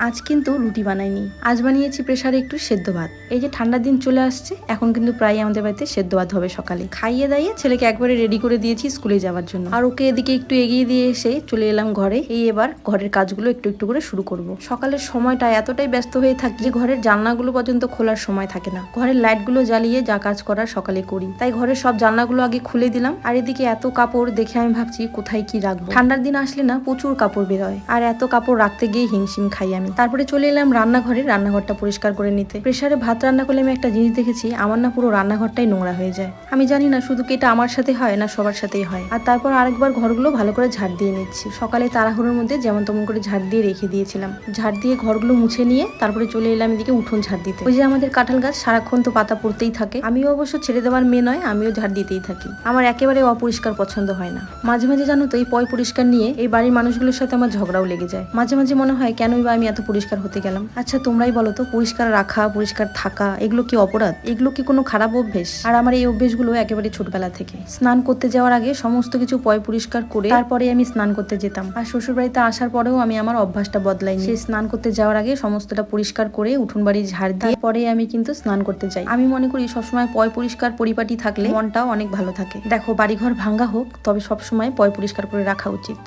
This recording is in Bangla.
আজ কিন্তু রুটি বানাইনি, আজ বানিয়েছি প্রেসারে একটু সেদ্ধ ভাত। এই যে ঠান্ডার দিন চলে আসছে, এখন কিন্তু প্রায় আমাদের বাড়িতে সেদ্ধ ভাত হবে সকালে। খাইয়ে দাইয়ে ছেলেকে একবারে রেডি করে দিয়েছি স্কুলে যাওয়ার জন্য, আর ওকে এদিকে একটু এগিয়ে দিয়ে এসে চলে এলাম ঘরে। এই এবার ঘরের কাজগুলো একটু একটু করে শুরু করব। সকালের সময়টা এতটাই ব্যস্ত হয়ে থাকি যে ঘরের জানলাগুলো পর্যন্ত খোলার সময় থাকে না। ঘরের লাইটগুলো জ্বালিয়ে যা কাজ করার সকালে করি, তাই ঘরের সব জানলাগুলো আগে খুলে দিলাম। আর এদিকে এত কাপড় দেখে আমি ভাবছি কোথায় কি রাখবো। ঠান্ডার দিন আসলে না প্রচুর কাপড় বের হয়, আর এত কাপড় রাখতে গিয়ে হিমশিম খাই আমি। তারপরে চলে এলাম রান্নাঘরে, রান্নাঘরটা পরিষ্কার করে নিতে। প্রেসারে ভাত রান্না করলে আমি একটা জিনিস দেখেছি, আমার না পুরো রান্নাঘরটাই নোংরা হয়ে যায়। আমি জানি না শুধু কি এটা আমার সাথে হয় না সবার সাথেই হয়। আর তারপর আরেকবার ঘরগুলো ভালো করে ঝাড় দিয়ে নিচ্ছি। সকালে তাড়াহুড়োর মধ্যে যেমন তেমন করে ঝাড় দিয়ে রেখে দিয়েছিলাম। ঝাড় দিয়ে ঘরগুলো মুছে নিয়ে তারপরে চলে এলাম এদিকে উঠোন ঝাড় দিতে। ওই যে আমাদের কাঁঠাল গাছ, সারাক্ষণ তো পাতা পড়তেই থাকে। আমিও অবশ্য ছেড়ে দেওয়ার মেয়ে নয়, আমিও ঝাড় দিতেই থাকি। আমার একেবারে অপরিষ্কার পছন্দ হয় না। মাঝে মাঝে জানো তো এই পয় পরিষ্কার নিয়ে এই বাড়ির মানুষগুলোর সাথে আমার ঝগড়াও লেগে যায়। মাঝে মাঝে মনে হয় কেনই বা আমি এত পরিষ্কার হতে গেলাম। আচ্ছা তোমরাই বলো তো, পরিষ্কার রাখা, পরিষ্কার থাকা, এগুলো কি অপরাধ? এগুলো কি কোনো খারাপ অভ্যেস? আর আমার এই অভ্যেসগুলো একেবারে ছোটবেলা থেকে। স্নান করতে যাওয়ার আগে সমস্ত কিছু পয় পরিষ্কার করে তারপরে আমি স্নান করতে যেতাম। আর শ্বশুর বাড়িতে আসার পরেও আমি আমার অভ্যাসটা বদলাইনি। সেই স্নান করতে যাওয়ার আগে সমস্তটা পরিষ্কার করে উঠোন বাড়ি ঝাড় দিয়ে পরে আমি কিন্তু স্নান করতে যাই। আমি মনে করি সবসময় পয় পরিষ্কার পরিপাটি থাকলে মনটাও অনেক ভালো থাকে। দেখো বাড়িঘর ভাঙ্গা হোক, তবে সবসময় পয় পরিষ্কার করে রাখা উচিত।